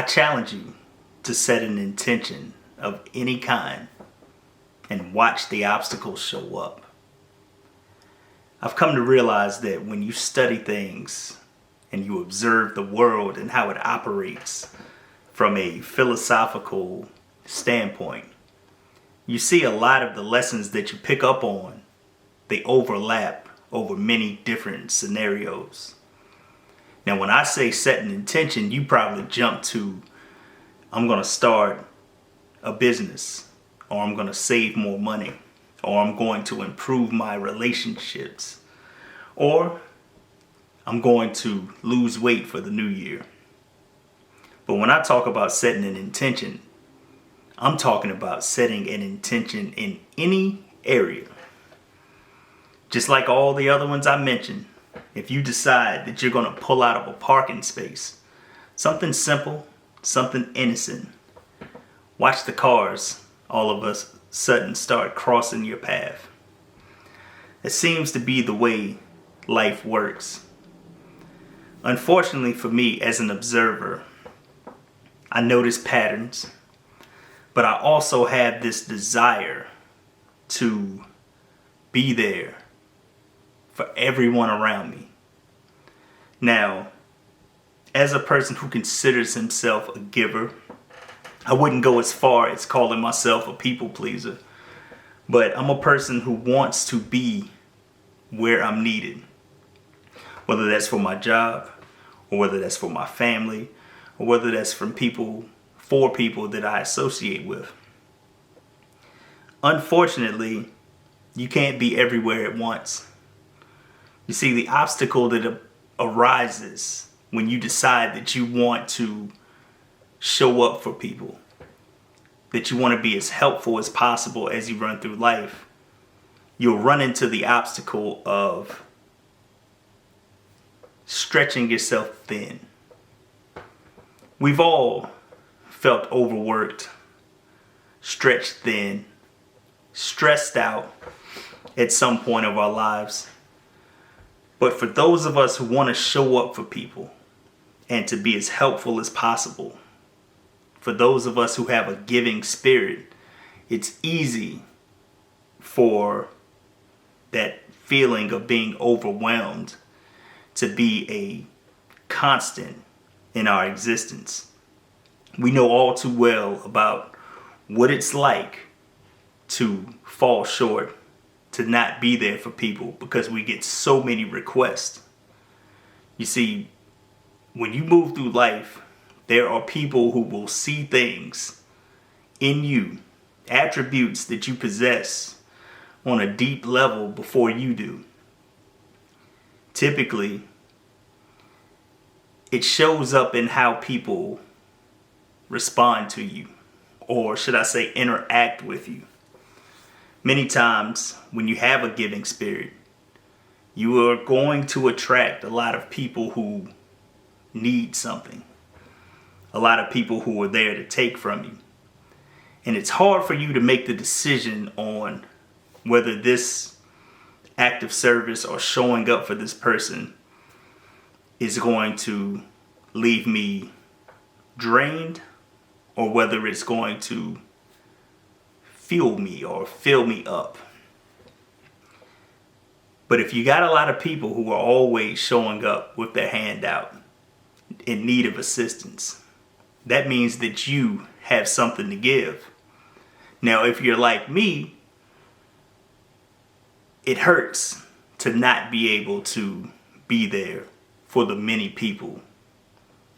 challenge you to set an intention of any kind and watch the obstacles show up. I've come to realize that when you study things and you observe the world and how it operates from a philosophical standpoint, you see a lot of the lessons that you pick up on, they overlap over many different scenarios. Now, when I say set an intention, you probably jump to, I'm going to start a business, or I'm going to save more money, or I'm going to improve my relationships, or I'm going to lose weight for the new year. But when I talk about setting an intention, I'm talking about setting an intention in any area. Just like all the other ones I mentioned, if you decide that you're going to pull out of a parking space, something simple, something innocent, watch the cars all of a sudden start crossing your path. It seems to be the way life works. Unfortunately for me as an observer, I notice patterns, but I also have this desire to be there for everyone around me. Now, as a person who considers himself a giver, I wouldn't go as far as calling myself a people pleaser, but I'm a person who wants to be where I'm needed. Whether that's for my job, or whether that's for my family, or whether that's for people that I associate with. Unfortunately, you can't be everywhere at once. You see, the obstacle that arises when you decide that you want to show up for people, that you want to be as helpful as possible as you run through life, you'll run into the obstacle of stretching yourself thin. We've all felt overworked, stretched thin, stressed out at some point of our lives. But for those of us who want to show up for people and to be as helpful as possible, for those of us who have a giving spirit, it's easy for that feeling of being overwhelmed to be a constant in our existence. We know all too well about what it's like to fall short, to not be there for people because we get so many requests. You see, when you move through life, there are people who will see things in you, attributes that you possess on a deep level before you do. Typically, it shows up in how people respond to you, or should I say interact with you. Many times when you have a giving spirit, you are going to attract a lot of people who need something, a lot of people who are there to take from you. And it's hard for you to make the decision on whether this act of service or showing up for this person is going to leave me drained or whether it's going to fuel me or fill me up. But if you got a lot of people who are always showing up with their hand out in need of assistance, that means that you have something to give. Now, if you're like me, it hurts to not be able to be there for the many people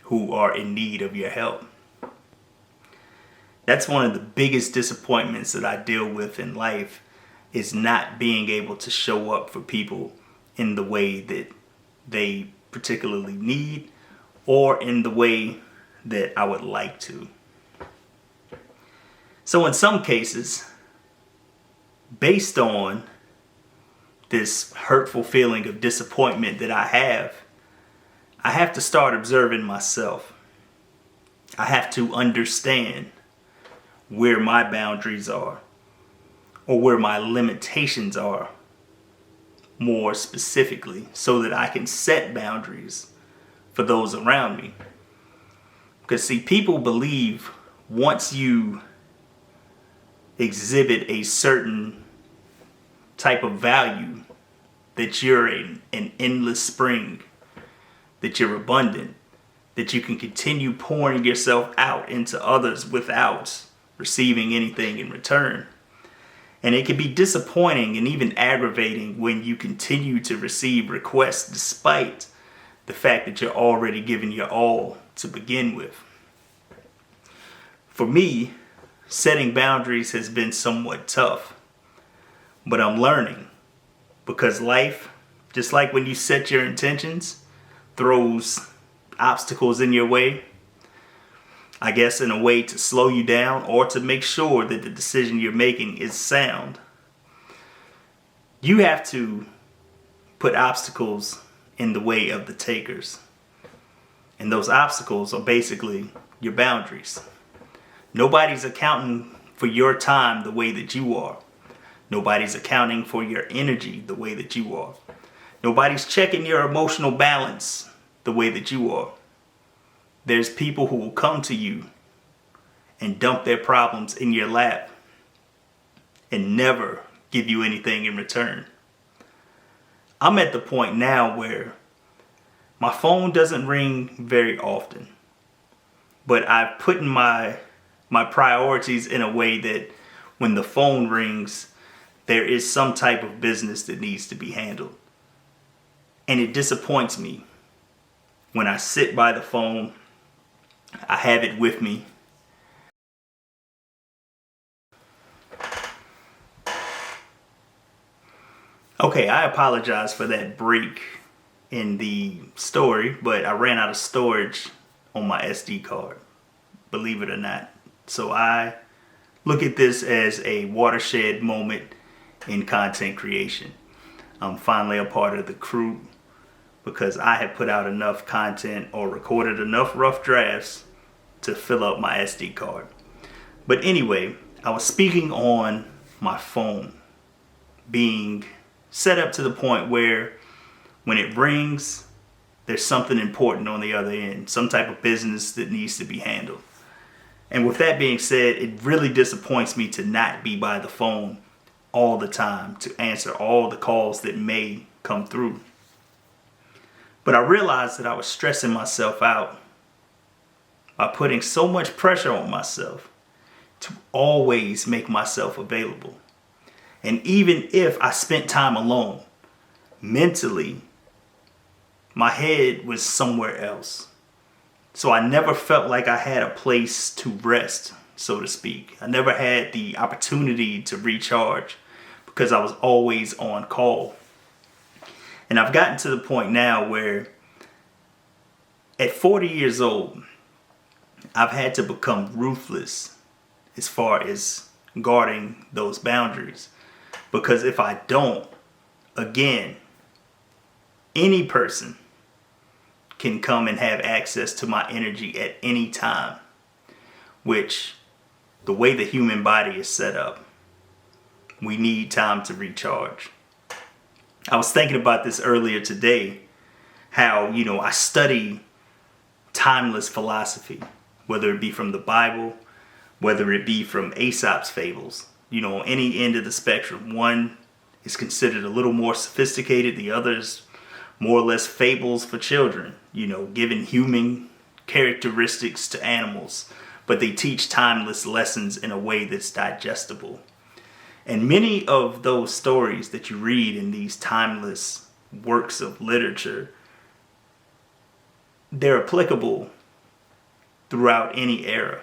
who are in need of your help. That's one of the biggest disappointments that I deal with in life, is not being able to show up for people in the way that they particularly need or in the way that I would like to. So in some cases, based on this hurtful feeling of disappointment that I have to start observing myself. I have to understand where my boundaries are, or where my limitations are more specifically, so that I can set boundaries for those around me. Because see, people believe once you exhibit a certain type of value that you're an endless spring, that you're abundant, that you can continue pouring yourself out into others without receiving anything in return. And it can be disappointing and even aggravating when you continue to receive requests despite the fact that you're already giving your all to begin with. For me, setting boundaries has been somewhat tough, but I'm learning, because life, just like when you set your intentions, throws obstacles in your way, I guess in a way to slow you down or to make sure that the decision you're making is sound. You have to put obstacles in the way of the takers. And those obstacles are basically your boundaries. Nobody's accounting for your time the way that you are. Nobody's accounting for your energy the way that you are. Nobody's checking your emotional balance the way that you are. There's people who will come to you and dump their problems in your lap and never give you anything in return. I'm at the point now where my phone doesn't ring very often, but I've put in my priorities in a way that when the phone rings, there is some type of business that needs to be handled. And it disappoints me when I sit by the phone, I have it with me. Okay, I apologize for that break in the story, but I ran out of storage on my SD card, believe it or not. So I look at this as a watershed moment in content creation. I'm finally a part of the crew because I have put out enough content or recorded enough rough drafts to fill up my SD card. But anyway, I was speaking on my phone being set up to the point where when it rings, there's something important on the other end, some type of business that needs to be handled. And with that being said, it really disappoints me to not be by the phone all the time to answer all the calls that may come through. But I realized that I was stressing myself out by putting so much pressure on myself to always make myself available. And even if I spent time alone, mentally, my head was somewhere else. So I never felt like I had a place to rest, so to speak. I never had the opportunity to recharge because I was always on call. And I've gotten to the point now where at 40 years old, I've had to become ruthless as far as guarding those boundaries. Because if I don't, again, any person can come and have access to my energy at any time, which the way the human body is set up, we need time to recharge. I was thinking about this earlier today, how, I study timeless philosophy, whether it be from the Bible, whether it be from Aesop's fables, any end of the spectrum. One is considered a little more sophisticated, the other's more or less fables for children, giving human characteristics to animals, but they teach timeless lessons in a way that's digestible. And many of those stories that you read in these timeless works of literature, they're applicable throughout any era.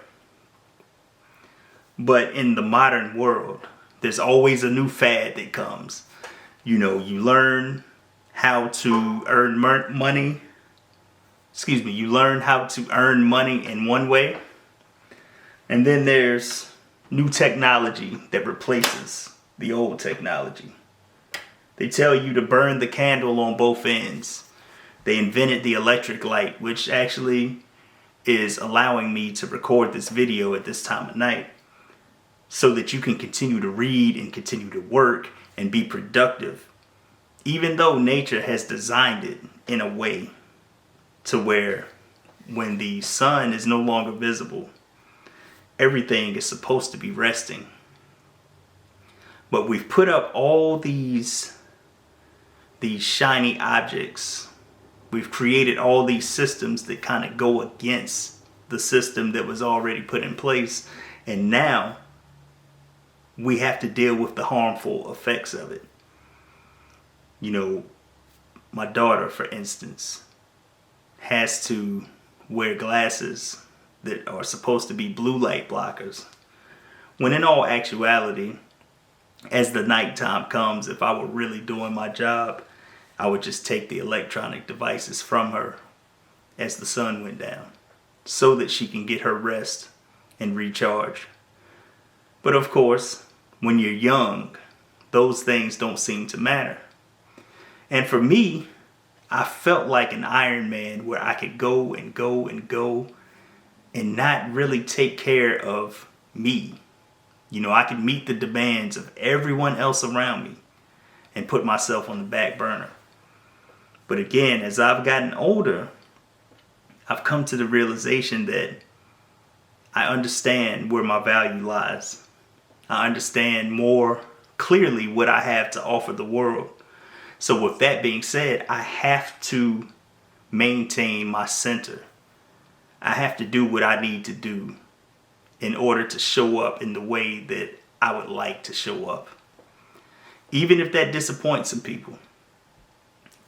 But in the modern world, there's always a new fad that comes. You learn how to earn money. You learn how to earn money in one way. And then there's new technology that replaces the old technology. They tell you to burn the candle on both ends. They invented the electric light, which actually is allowing me to record this video at this time of night so that you can continue to read and continue to work and be productive, even though nature has designed it in a way to where when the sun is no longer visible, everything is supposed to be resting. But we've put up all these shiny objects. We've created all these systems that kind of go against the system that was already put in place. And now we have to deal with the harmful effects of it. You know, my daughter, for instance, has to wear glasses that are supposed to be blue light blockers. When in all actuality, as the nighttime comes, if I were really doing my job, I would just take the electronic devices from her as the sun went down so that she can get her rest and recharge. But of course, when you're young, those things don't seem to matter. And for me, I felt like an Iron Man where I could go and go and go and not really take care of me. You know, I could meet the demands of everyone else around me and put myself on the back burner. But again, as I've gotten older, I've come to the realization that I understand where my value lies. I understand more clearly what I have to offer the world. So with that being said, I have to maintain my center. I have to do what I need to do in order to show up in the way that I would like to show up. Even if that disappoints some people.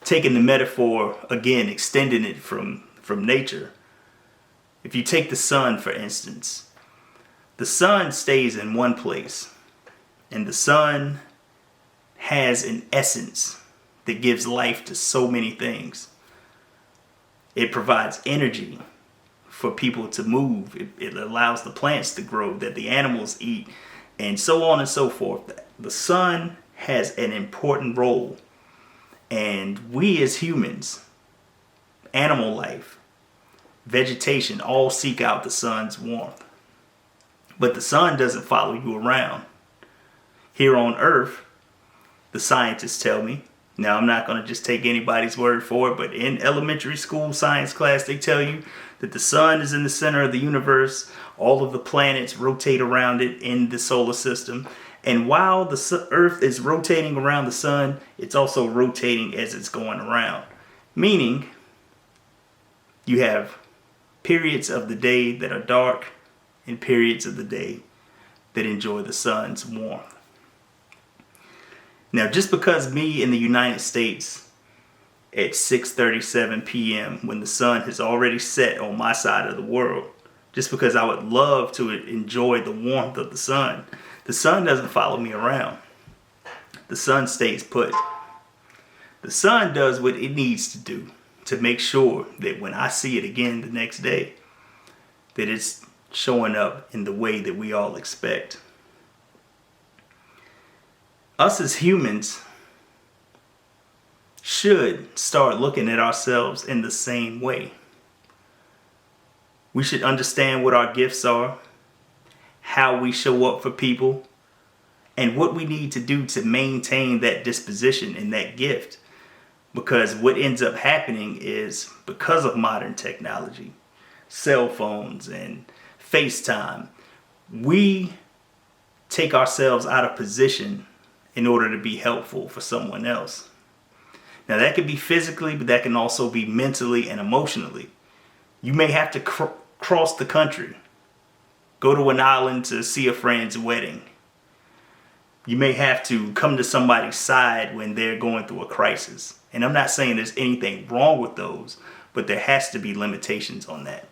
Taking the metaphor, again, extending it from nature. If you take the sun, for instance, the sun stays in one place. And the sun has an essence that gives life to so many things. It provides energy for people to move. It allows the plants to grow that the animals eat, and so on and so forth. The sun has an important role. And we as humans, animal life, vegetation, all seek out the sun's warmth. But the sun doesn't follow you around. Here on Earth, the scientists tell me, now I'm not going to just take anybody's word for it, but in elementary school science class, they tell you that the sun is in the center of the universe. All of the planets rotate around it in the solar system. And while the Earth is rotating around the sun, it's also rotating as it's going around. Meaning, you have periods of the day that are dark and periods of the day that enjoy the sun's warmth. Now, just because me in the United States at 6:37 p.m. when the sun has already set on my side of the world, just because I would love to enjoy the warmth of the sun doesn't follow me around. The sun stays put. The sun does what it needs to do to make sure that when I see it again the next day, that it's showing up in the way that we all expect. Us as humans should start looking at ourselves in the same way. We should understand what our gifts are, how we show up for people, and what we need to do to maintain that disposition and that gift. Because what ends up happening is, because of modern technology, cell phones and FaceTime, we take ourselves out of position in order to be helpful for someone else. Now that could be physically, but that can also be mentally and emotionally. You may have to cross the country, go to an island to see a friend's wedding. You may have to come to somebody's side when they're going through a crisis. And I'm not saying there's anything wrong with those, but there has to be limitations on that.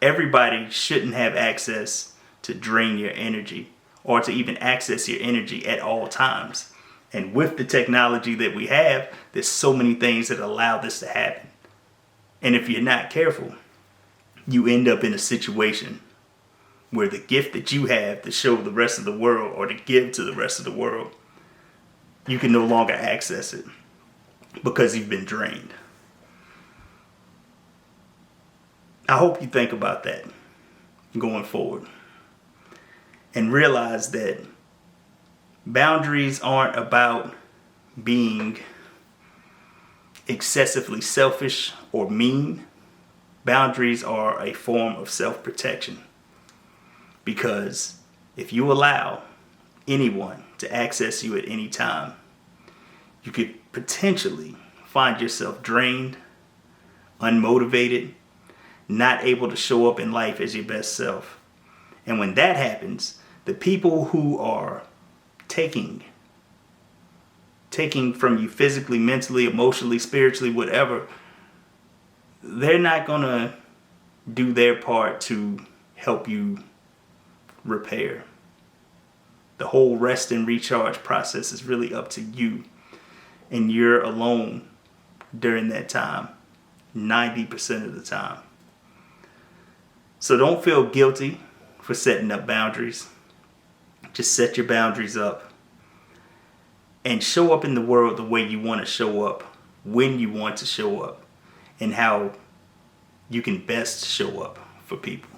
Everybody shouldn't have access to drain your energy or to even access your energy at all times. And with the technology that we have, there's so many things that allow this to happen. And if you're not careful, you end up in a situation where the gift that you have to show the rest of the world or to give to the rest of the world, you can no longer access it because you've been drained. I hope you think about that going forward and realize that boundaries aren't about being excessively selfish or mean. Boundaries are a form of self-protection, because if you allow anyone to access you at any time, you could potentially find yourself drained, unmotivated, not able to show up in life as your best self. And when that happens, the people who are taking from you physically, mentally, emotionally, spiritually, whatever, they're not going to do their part to help you repair. The whole rest and recharge process is really up to you. And you're alone during that time, 90% of the time. So don't feel guilty for setting up boundaries. Just set your boundaries up and show up in the world the way you want to show up, when you want to show up, and how you can best show up for people.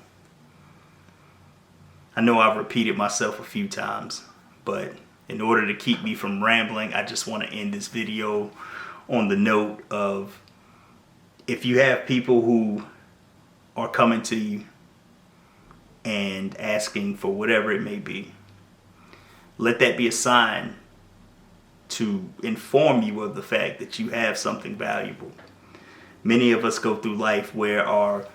I know I've repeated myself a few times, but in order to keep me from rambling, I just want to end this video on the note of, if you have people who are coming to you and asking for whatever it may be, let that be a sign to inform you of the fact that you have something valuable. Many of us go through life where our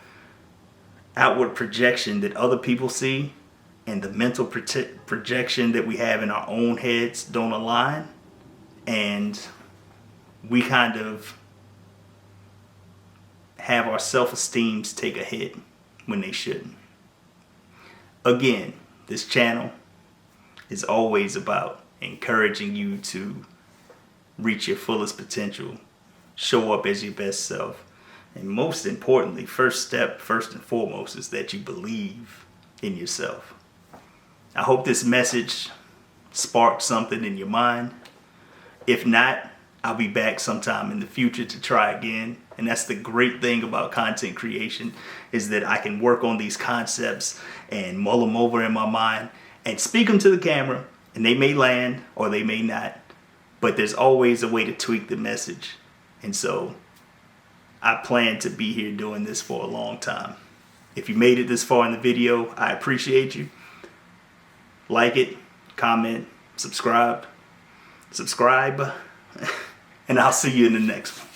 outward projection that other people see and the mental projection that we have in our own heads don't align, and we kind of have our self-esteems take a hit when they shouldn't. Again, this channel is always about encouraging you to reach your fullest potential, show up as your best self, and most importantly, first and foremost, is that you believe in yourself. I hope this message sparked something in your mind. If not, I'll be back sometime in the future to try again. And that's the great thing about content creation, is that I can work on these concepts and mull them over in my mind and speak them to the camera, and they may land or they may not, but there's always a way to tweak the message. And so I plan to be here doing this for a long time. If you made it this far in the video, I appreciate you. Like it, comment, subscribe, and I'll see you in the next one.